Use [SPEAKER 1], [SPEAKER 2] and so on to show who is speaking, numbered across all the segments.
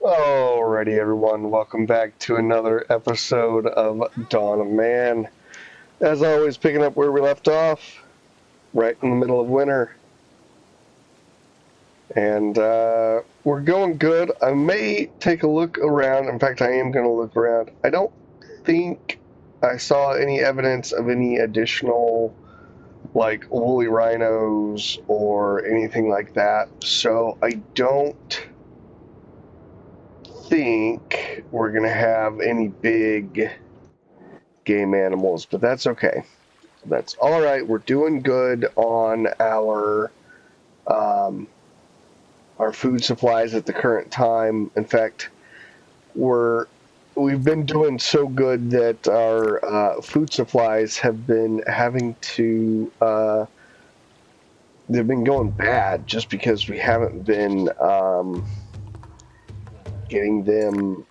[SPEAKER 1] Alrighty, everyone, welcome back to another episode of Dawn of Man. As always, picking up where we left off, right in the middle of winter. And we're going good. I may take a look around. In fact, I am going to look around. I don't think I saw any evidence of any additional, like, woolly rhinos or anything like that. So I don't think we're going to have any big game animals, but that's okay. That's all right. We're doing good on um, our food supplies at the current time. In fact, we've been doing so good that our food supplies have been having to they've been going bad just because we haven't been getting them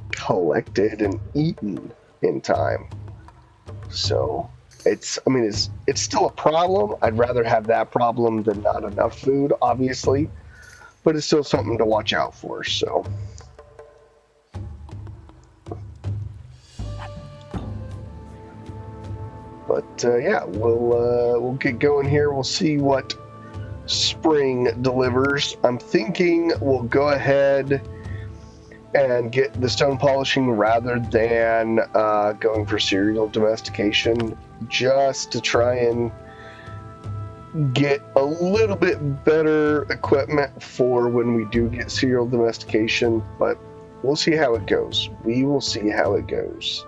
[SPEAKER 1] collected and eaten in time. So it's still a problem. I'd rather have that problem than not enough food, obviously, but it's still something to watch out for. So, but yeah, we'll get going here. We'll see what spring delivers. I'm thinking we'll go ahead and get the stone polishing rather than going for cereal domestication, just to try and get a little bit better equipment for when we do get serial domestication, but we'll see how it goes. We will see how it goes.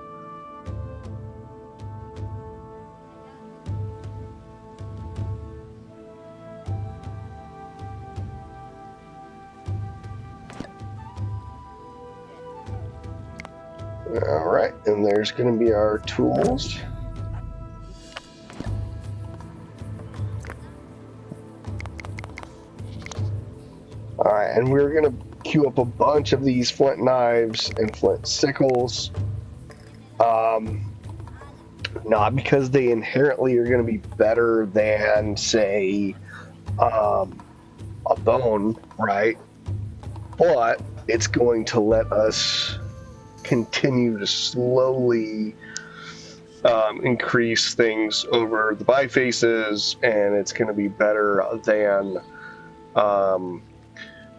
[SPEAKER 1] All right, and there's going to be our tools. All right, and we're going to queue up a bunch of these flint knives and flint sickles. Not because they inherently are going to be better than, say, a bone, right? But it's going to let us continue to slowly increase things over the bifaces, and it's going to be better than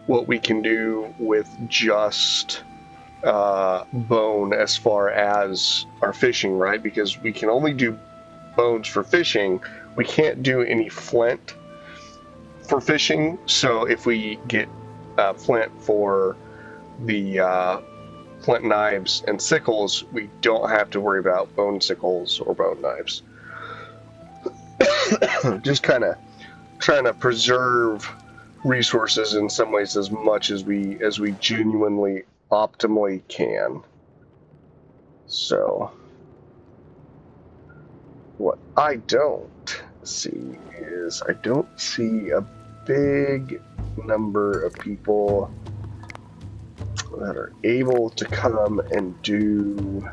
[SPEAKER 1] what we can do with just bone as far as our fishing, right? Because we can only do bones for fishing. We can't do any flint for fishing. So if we get flint for the flint knives and sickles, we don't have to worry about bone sickles or bone knives. Just kind of trying to preserve resources in some ways as much as we genuinely optimally can. So what I don't see is I don't see a big number of people that are able to come and do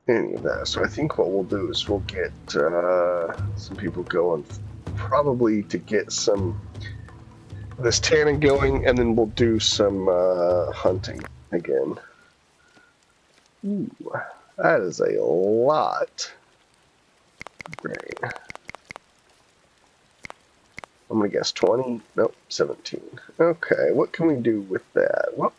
[SPEAKER 1] any of that. So I think what we'll do is we'll get some people going probably to get some this tanning going, and then we'll do some hunting again. Ooh, that is a lot of grain. I'm gonna guess 20. Nope, 17. Okay, what can we do with that? Well,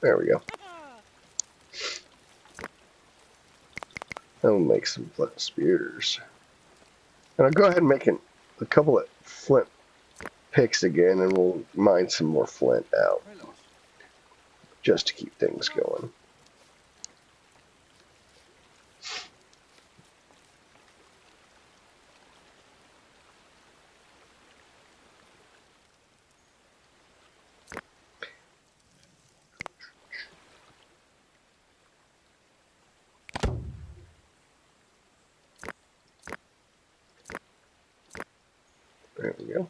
[SPEAKER 1] there we go. I'll make some flint spears. And I'll go ahead and make a couple of flint picks again, and we'll mine some more flint out just to keep things going. go.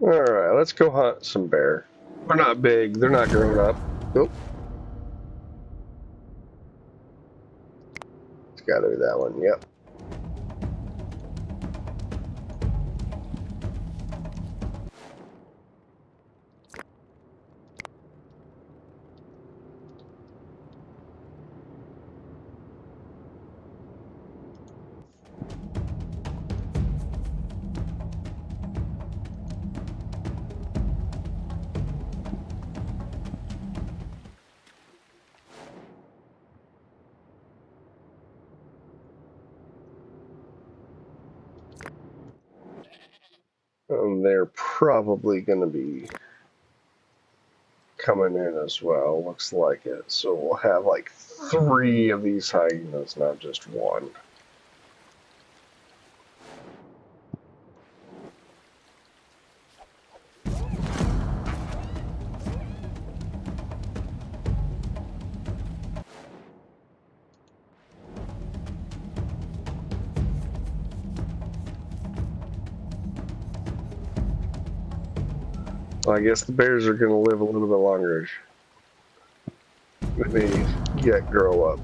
[SPEAKER 1] Alright, let's go hunt some bear. They're not big, they're not grown up. Nope. It's gotta be that one, yep. They're probably gonna be coming in as well, looks like it. So we'll have like 3 of these hyenas, not just one. Well, I guess the bears are gonna live a little bit longer when they grow up.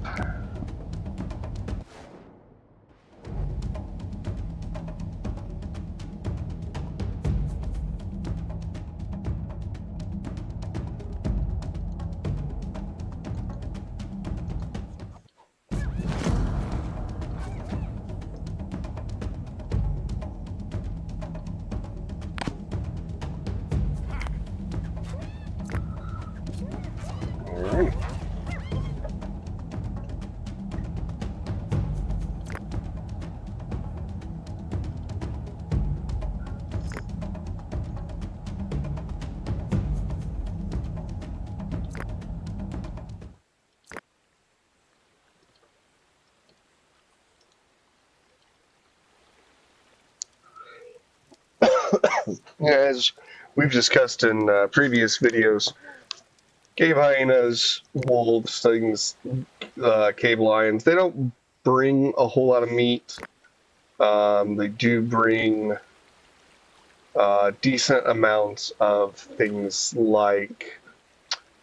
[SPEAKER 1] Alright. As we've discussed in previous videos, cave hyenas, wolves, things, cave lions, they don't bring a whole lot of meat. They do bring decent amounts of things like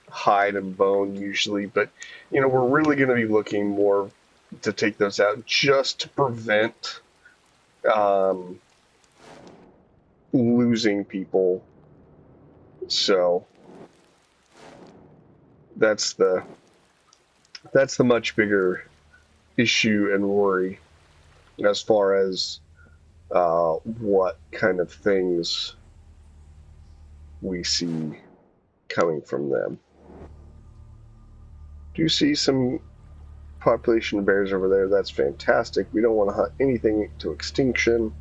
[SPEAKER 1] hide and bone usually, but you know, we're really going to be looking more to take those out just to prevent losing people. So that's the much bigger issue and worry as far as what kind of things we see coming from them. Do you see some population of bears over there? That's fantastic. We don't want to hunt anything to extinction,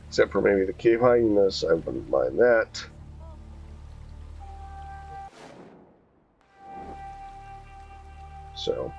[SPEAKER 1] except for maybe the cave hyenas. I wouldn't mind that. So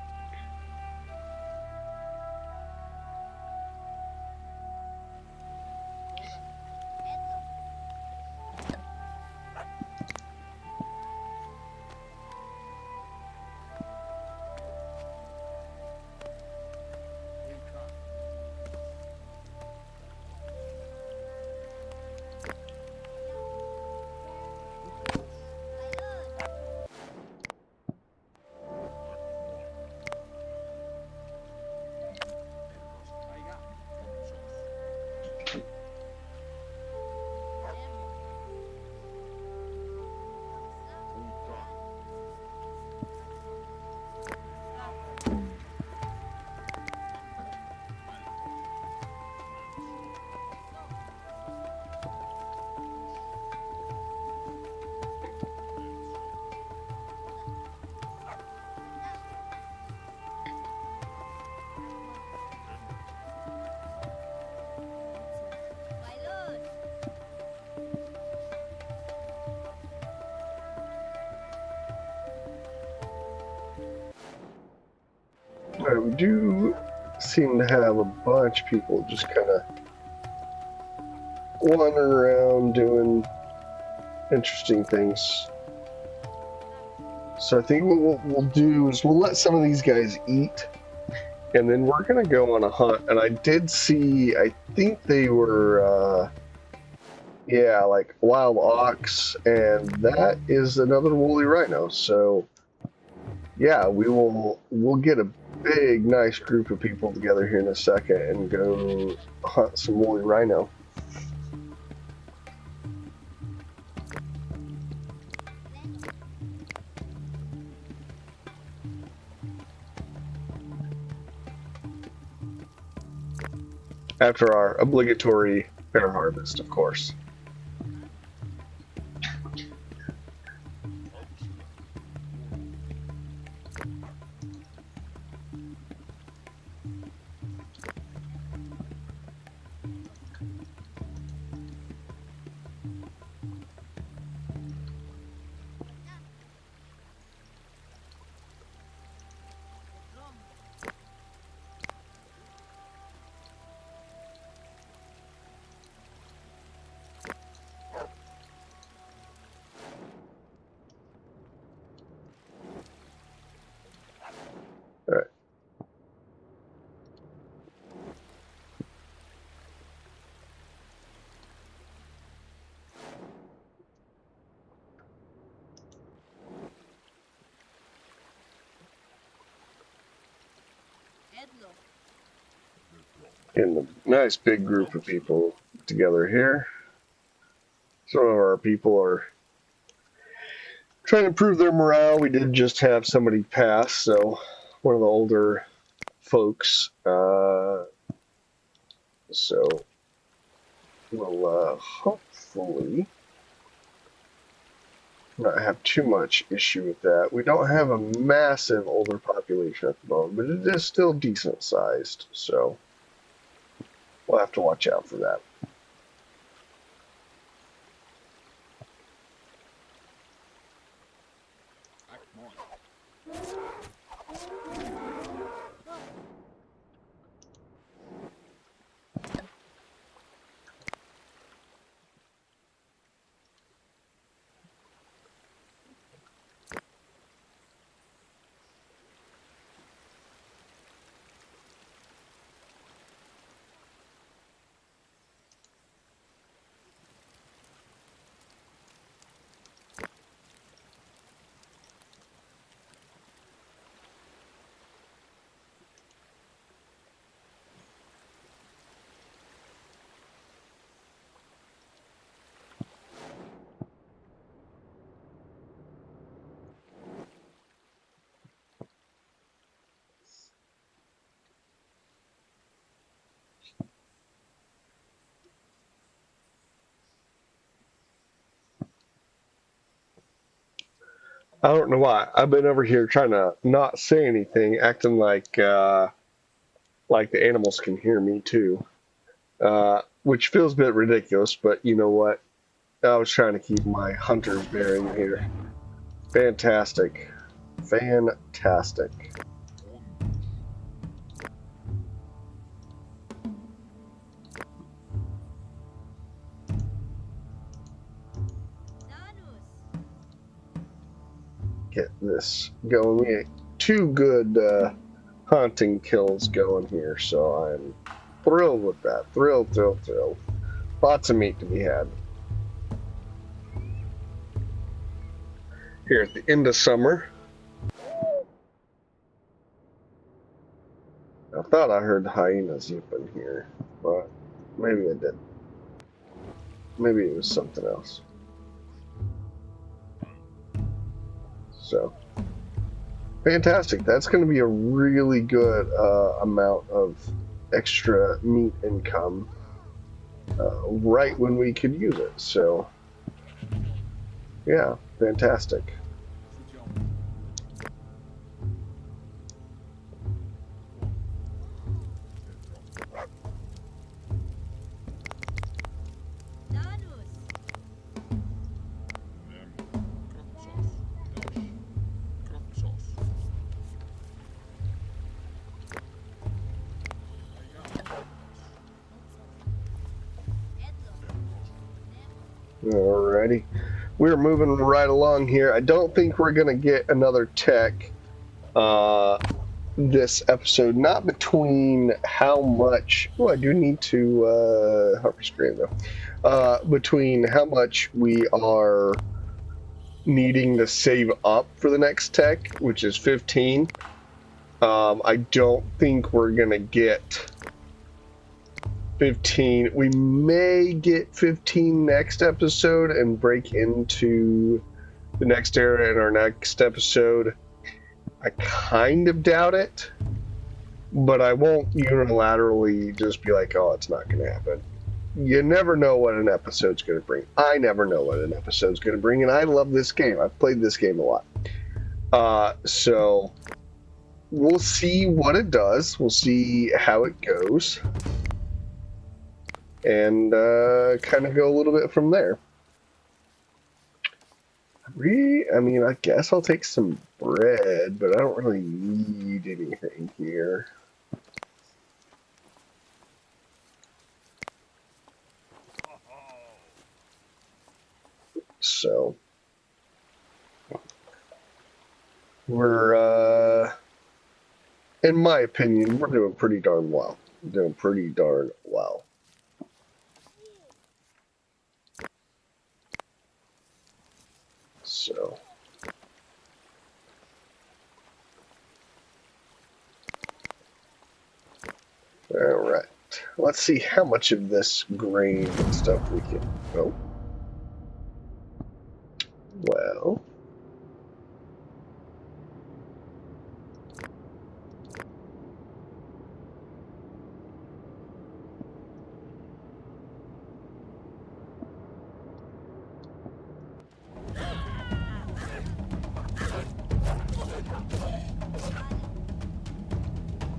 [SPEAKER 1] Alright, we do seem to have a bunch of people just kind of wandering around doing interesting things. So I think what we'll do is we'll let some of these guys eat, and then we're going to go on a hunt. And I did see, I think they were, yeah, like wild ox, and that is another woolly rhino. So yeah, we'll get a big, nice group of people together here in a second and go hunt some woolly rhino. After our obligatory bear harvest, of course. All right. Getting a nice big group of people together here. Some of our people are trying to improve their morale. We did just have somebody pass, so one of the older folks. So we'll hopefully not have too much issue with that. We don't have a massive older population at the moment, but it is still decent sized, so we'll have to watch out for that. I don't know why. I've been over here trying to not say anything, acting like the animals can hear me too, which feels a bit ridiculous. But you know what? I was trying to keep my hunter's bearing here. Fantastic, fantastic. Get this going. We had 2 good hunting kills going here, so I'm thrilled with that. Thrilled. Lots of meat to be had. Here at the end of summer. I thought I heard hyenas yipping here, but maybe I didn't. Maybe it was something else. So, fantastic. That's going to be a really good amount of extra meat income right when we could use it. So, yeah, fantastic. Alrighty. We're moving right along here. I don't think we're going to get another tech this episode. Not between how much... Oh, I do need to help screen though. Between how much we are needing to save up for the next tech, which is 15. I don't think we're going to get 15. We may get 15 next episode and break into the next era in our next episode. I kind of doubt it, but I won't unilaterally just be like, oh, it's not going to happen. You never know what an episode's going to bring. I never know what an episode's going to bring, and I love this game. I've played this game a lot. So we'll see what it does. We'll see how it goes. And kind of go a little bit from there. I mean, I guess I'll take some bread, but I don't really need anything here. So we're, in my opinion, we're doing pretty darn well. Doing pretty darn well. So, all right. Let's see how much of this grain and stuff we can. Oh, well.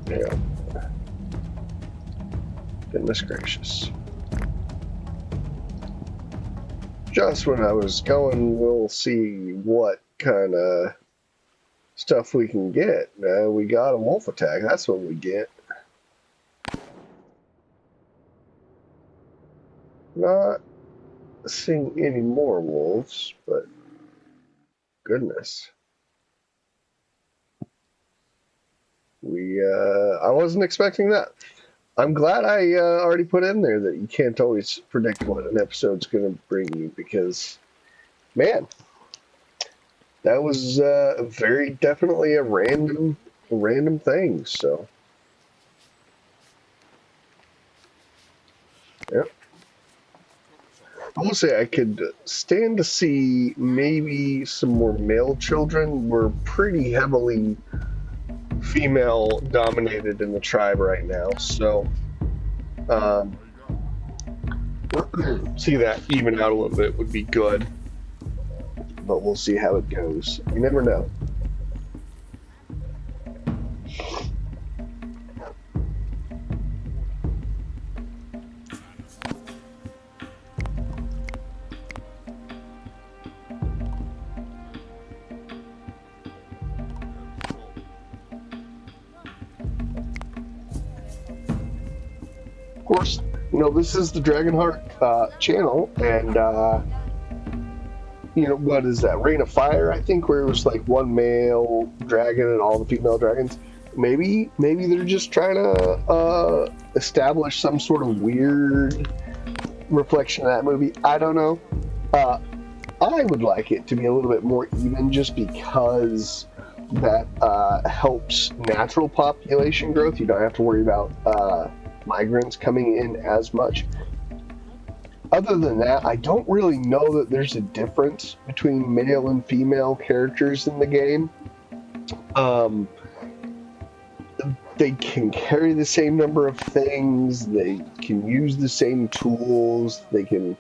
[SPEAKER 1] Yeah. Goodness gracious. Just when I was going, we'll see what kind of stuff we can get. We got a wolf attack. That's what we get. Not seeing any more wolves, but goodness. I wasn't expecting that. I'm glad I already put in there that you can't always predict what an episode's going to bring you, because, man, that was very definitely a random thing. So, yep. I will say I could stand to see maybe some more male children. We're pretty heavily female dominated in the tribe right now, so see that even out a little bit would be good, but we'll see how it goes. You never know. Of course, you know, this is the Dragonheart channel, and you know, what is that, Reign of Fire, I think, where it was like one male dragon and all the female dragons. Maybe they're just trying to establish some sort of weird reflection of that movie. I don't know. I would like it to be a little bit more even, just because that helps natural population growth. You don't have to worry about migrants coming in as much. Other than that, I don't really know that there's a difference between male and female characters in the game. They can carry the same number of things, they can use the same tools, they can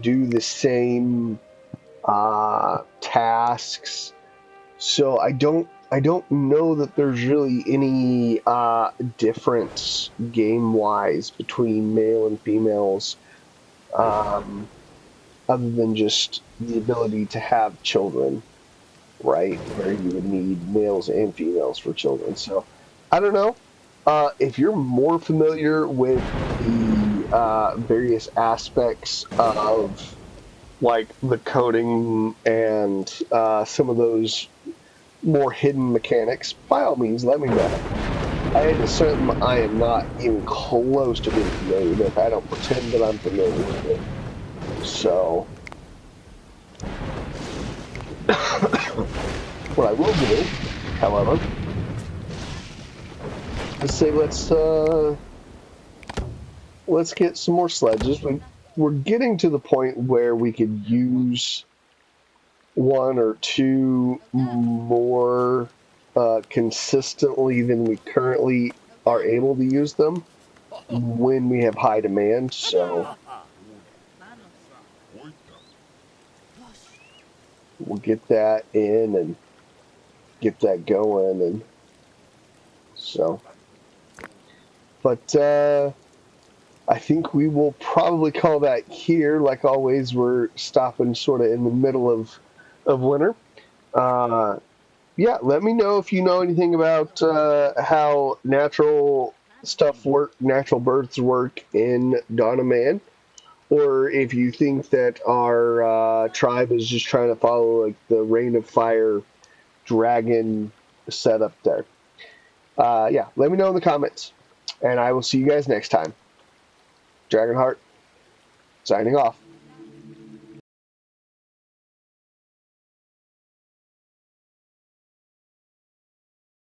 [SPEAKER 1] do the same tasks. So I don't know that there's really any difference game-wise between male and females, other than just the ability to have children, right? Where you would need males and females for children. So I don't know. If you're more familiar with the various aspects of like the coding and some of those more hidden mechanics, by all means, let me know. I had something I am not even close to being familiar with. I don't pretend that I'm familiar with it. So, what I will do, however, is say let's get some more sledges. We're getting to the point where we could use one or two more consistently than we currently are able to use them when we have high demand. So we'll get that in and get that going. And so, but I think we will probably call that here. Like always, we're stopping sort of in the middle of winter. Uh, yeah, let me know if you know anything about how natural stuff work, natural births work in Dawn of Man, or if you think that our tribe is just trying to follow like the Rain of Fire dragon setup there. Yeah, let me know in the comments, and I will see you guys next time. Dragonheart signing off.